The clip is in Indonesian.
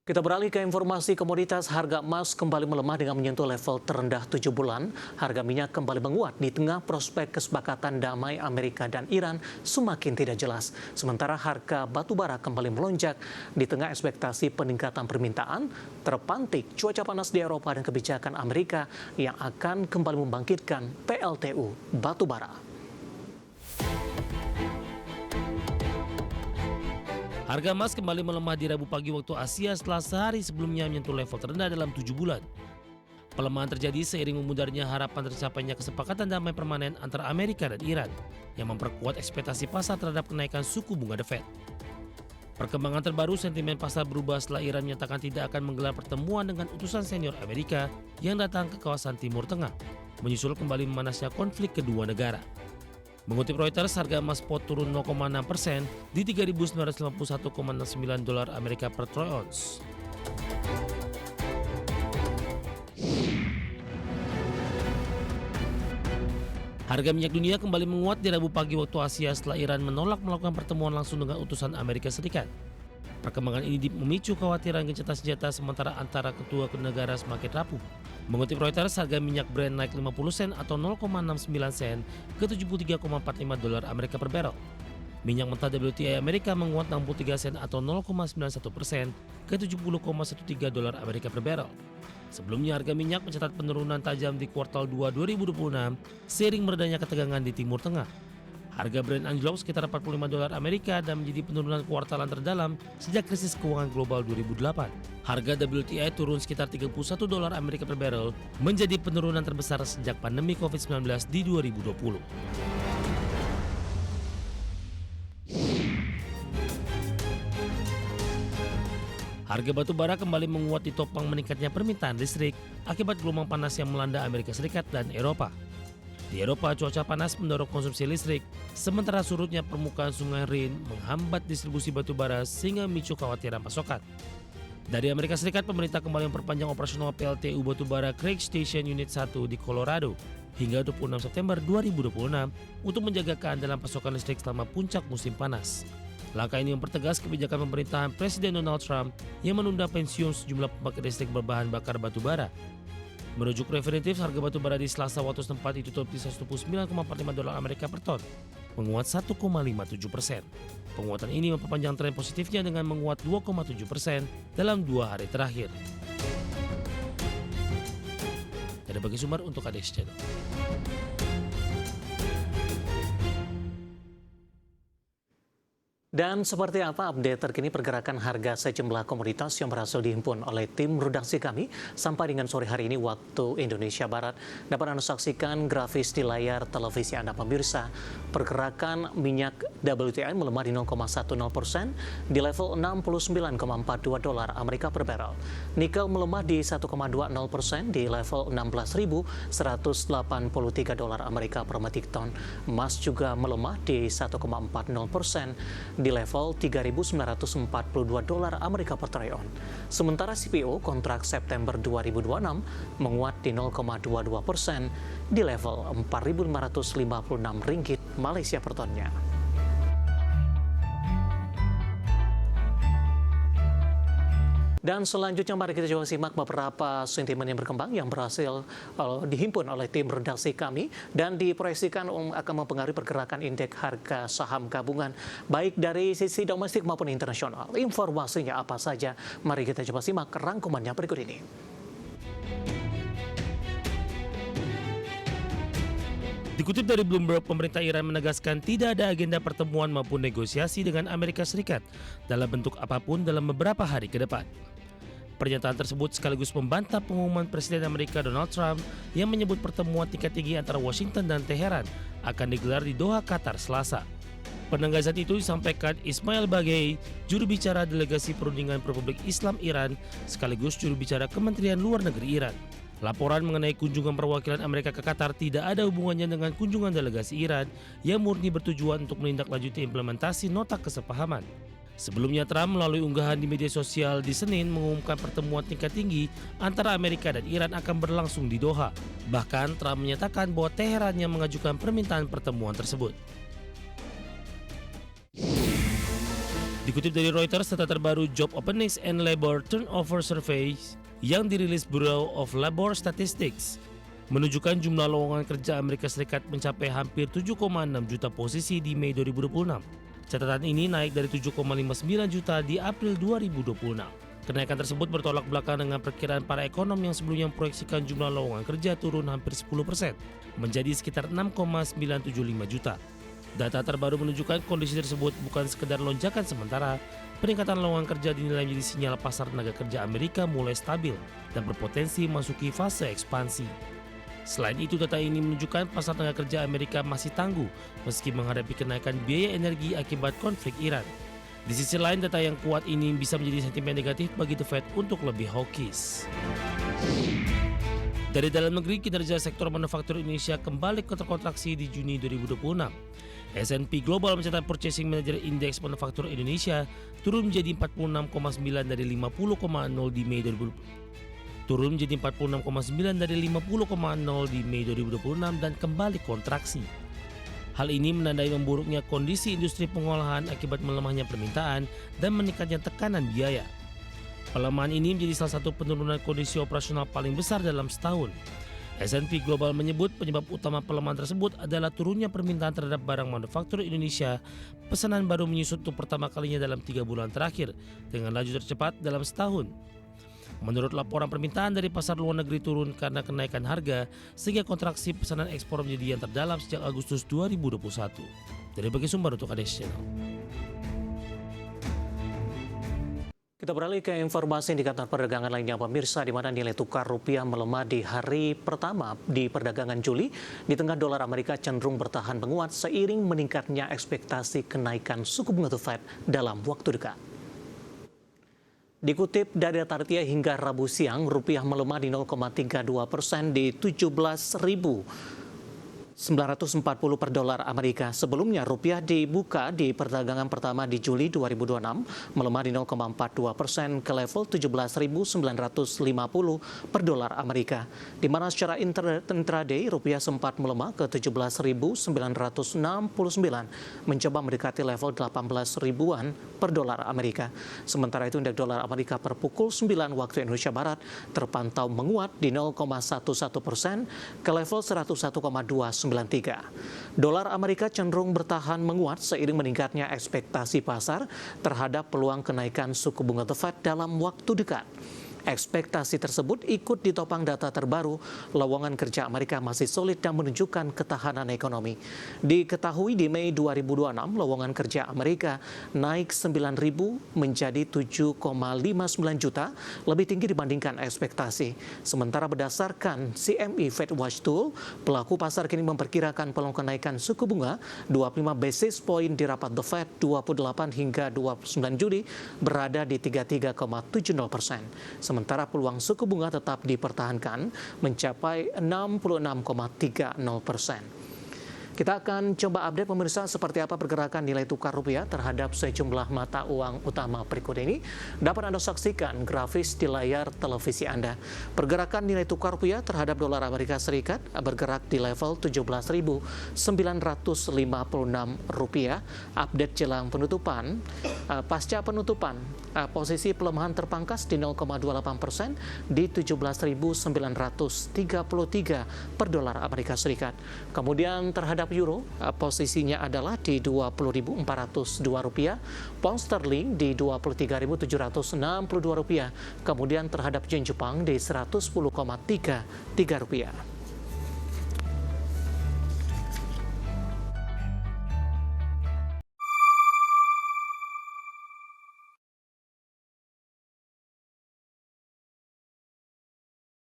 Kita beralih ke informasi komoditas. Harga emas kembali melemah dengan menyentuh level terendah 7 bulan. Harga minyak kembali menguat di tengah prospek kesepakatan damai Amerika dan Iran semakin tidak jelas. Sementara harga batu bara kembali melonjak di tengah ekspektasi peningkatan permintaan, terpantik cuaca panas di Eropa dan kebijakan Amerika yang akan kembali membangkitkan PLTU batu bara. Harga emas kembali melemah di Rabu pagi waktu Asia setelah sehari sebelumnya menyentuh level terendah dalam 7 bulan. Pelemahan terjadi seiring memudarnya harapan tercapainya kesepakatan damai permanen antara Amerika dan Iran yang memperkuat ekspektasi pasar terhadap kenaikan suku bunga The Fed. Perkembangan terbaru, sentimen pasar berubah setelah Iran menyatakan tidak akan menggelar pertemuan dengan utusan senior Amerika yang datang ke kawasan Timur Tengah, menyusul kembali memanasnya konflik kedua negara. Mengutip Reuters, harga emas spot turun 0,6% di 3.951,69 dolar Amerika per troy ounce. Harga minyak dunia kembali menguat di Rabu pagi waktu Asia setelah Iran menolak melakukan pertemuan langsung dengan utusan Amerika Serikat. Perkembangan ini memicu kekhawatiran gencatan senjata sementara antara kedua negara semakin rapuh. Mengutip Reuters, harga minyak Brent naik 50 sen atau 0,69 sen ke 73,45 dolar Amerika per barrel. Minyak mentah WTI Amerika menguat 63 sen atau 0,91% ke 70,13 dolar Amerika per barrel. Sebelumnya harga minyak mencatat penurunan tajam di kuartal 2 2026 seiring meredanya ketegangan di Timur Tengah. Harga Brent anjlok sekitar 45 dolar Amerika dan menjadi penurunan kuartalan terdalam sejak krisis keuangan global 2008. Harga WTI turun sekitar 31 dolar Amerika per barrel, menjadi penurunan terbesar sejak pandemi COVID-19 di 2020. Harga batu bara kembali menguat ditopang meningkatnya permintaan listrik akibat gelombang panas yang melanda Amerika Serikat dan Eropa. Di Eropa, cuaca panas mendorong konsumsi listrik, sementara surutnya permukaan sungai Rhine menghambat distribusi batu bara sehingga memicu kekhawatiran pasokan. Dari Amerika Serikat, pemerintah kembali memperpanjang operasional PLTU batu bara Craig Station Unit 1 di Colorado hingga 26 September 2026 untuk menjaga keandalan pasokan listrik selama puncak musim panas. Langkah ini mempertegas kebijakan pemerintahan Presiden Donald Trump yang menunda pensiun sejumlah pembangkit listrik berbahan bakar batu bara. Merujuk Refinitiv, harga batu bara di Selasa waktu setempat ditutup di 129,45 dolar Amerika per ton, menguat 1,57%. Penguatan ini memperpanjang tren positifnya dengan menguat 2,7% dalam 2 hari terakhir. Dari Bagi Sumber untuk ADS Channel. Dan seperti apa update terkini pergerakan harga sejumlah komoditas yang berhasil dihimpun oleh tim redaksi kami sampai dengan sore hari ini waktu Indonesia Barat. Dapat Anda saksikan grafis di layar televisi Anda pemirsa. Pergerakan minyak WTI melemah di 0,10% di level 69,42 dolar Amerika per barrel. Nikel melemah di 1,20% di level 16.183 dolar Amerika per metrik ton. Emas juga melemah di 1,40% di level 3.942 dolar Amerika per troy ounce. Sementara CPO kontrak September 2026 menguat di 0,22% di level 4.556 ringgit Malaysia per tonnya. Dan selanjutnya mari kita coba simak beberapa sentimen yang berkembang yang berhasil dihimpun oleh tim redaksi kami dan diproyeksikan akan mempengaruhi pergerakan indeks harga saham gabungan baik dari sisi domestik maupun internasional. Informasinya apa saja? Mari kita coba simak rangkumannya berikut ini. Dikutip dari Bloomberg, pemerintah Iran menegaskan tidak ada agenda pertemuan maupun negosiasi dengan Amerika Serikat dalam bentuk apapun dalam beberapa hari ke depan. Pernyataan tersebut sekaligus membantah pengumuman Presiden Amerika Donald Trump yang menyebut pertemuan tingkat tinggi antara Washington dan Teheran akan digelar di Doha, Qatar, Selasa. Penegasan itu disampaikan Ismail Baghaei, juru bicara delegasi perundingan Republik Islam Iran sekaligus juru bicara Kementerian Luar Negeri Iran. Laporan mengenai kunjungan perwakilan Amerika ke Qatar tidak ada hubungannya dengan kunjungan delegasi Iran yang murni bertujuan untuk menindaklanjuti implementasi nota kesepahaman. Sebelumnya, Trump melalui unggahan di media sosial di Senin mengumumkan pertemuan tingkat tinggi antara Amerika dan Iran akan berlangsung di Doha. Bahkan, Trump menyatakan bahwa Teheran yang mengajukan permintaan pertemuan tersebut. Dikutip dari Reuters, data terbaru Job Openings and Labor Turnover Survey yang dirilis Bureau of Labor Statistics menunjukkan jumlah lowongan kerja Amerika Serikat mencapai hampir 7,6 juta posisi di Mei 2026. Catatan ini naik dari 7,59 juta di April 2026. Kenaikan tersebut bertolak belakang dengan perkiraan para ekonom yang sebelumnya memproyeksikan jumlah lowongan kerja turun hampir 10%, menjadi sekitar 6,975 juta. Data terbaru menunjukkan kondisi tersebut bukan sekedar lonjakan sementara, peningkatan lowongan kerja dinilai menjadi sinyal pasar tenaga kerja Amerika mulai stabil dan berpotensi memasuki fase ekspansi. Selain itu, data ini menunjukkan pasar tenaga kerja Amerika masih tangguh meski menghadapi kenaikan biaya energi akibat konflik Iran. Di sisi lain, data yang kuat ini bisa menjadi sentimen negatif bagi The Fed untuk lebih hawkish. Dari dalam negeri, kinerja sektor manufaktur Indonesia kembali terkontraksi di Juni 2026. S&P Global mencatat Purchasing Manager Index Manufaktur Indonesia turun menjadi 46,9 dari 50,0 di Mei 2026 di Mei 2026 dan kembali kontraksi. Hal ini menandai memburuknya kondisi industri pengolahan akibat melemahnya permintaan dan meningkatnya tekanan biaya. Pelemahan ini menjadi salah satu penurunan kondisi operasional paling besar dalam setahun. S&P Global menyebut penyebab utama pelemahan tersebut adalah turunnya permintaan terhadap barang manufaktur Indonesia. Pesanan baru menyusut untuk pertama kalinya dalam 3 bulan terakhir dengan laju tercepat dalam setahun. Menurut laporan, permintaan dari pasar luar negeri turun karena kenaikan harga sehingga kontraksi pesanan ekspor menjadi yang terdalam sejak Agustus 2021. Dari bagi sumber untuk ADS Channel. Kita beralih ke informasi indikator perdagangan lainnya pemirsa, di mana nilai tukar rupiah melemah di hari pertama di perdagangan Juli di tengah dolar Amerika cenderung bertahan menguat seiring meningkatnya ekspektasi kenaikan suku bunga The Fed dalam waktu dekat. Dikutip dari data Tartia hingga Rabu siang, rupiah melemah di 0,32% di 17.940 per dolar Amerika. Sebelumnya rupiah dibuka di perdagangan pertama di Juli 2026 melemah di 0,42% ke level 17.950 per dolar Amerika. Di mana secara intraday rupiah sempat melemah ke 17.969 mencoba mendekati level 18 ribuan per dolar Amerika. Sementara itu indeks dolar Amerika per pukul 9 waktu Indonesia Barat terpantau menguat di 0,11% ke level 101,293. Dolar Amerika cenderung bertahan menguat seiring meningkatnya ekspektasi pasar terhadap peluang kenaikan suku bunga The Fed dalam waktu dekat. Ekspektasi tersebut ikut ditopang data terbaru, lowongan kerja Amerika masih solid dan menunjukkan ketahanan ekonomi. Diketahui di Mei 2026, lowongan kerja Amerika naik 9.000 menjadi 7,59 juta, lebih tinggi dibandingkan ekspektasi. Sementara berdasarkan CME Fed Watch Tool, pelaku pasar kini memperkirakan peluang kenaikan suku bunga 25 basis point di rapat The Fed 28 hingga 29 Juli berada di 33,70%. Sementara peluang suku bunga tetap dipertahankan mencapai 66,30%. Kita akan coba update pemirsa seperti apa pergerakan nilai tukar rupiah terhadap sejumlah mata uang utama berikut ini. Dapat Anda saksikan grafis di layar televisi Anda. Pergerakan nilai tukar rupiah terhadap dolar Amerika Serikat bergerak di level 17.956 rupiah. Update jelang penutupan, pasca penutupan, posisi pelemahan terpangkas di 0,28% di 17.933 per dolar Amerika Serikat. Kemudian terhadap euro, posisinya adalah di 20.402 rupiah, pound sterling di 23.762 rupiah, kemudian terhadap yen Jepang di 110,33 rupiah.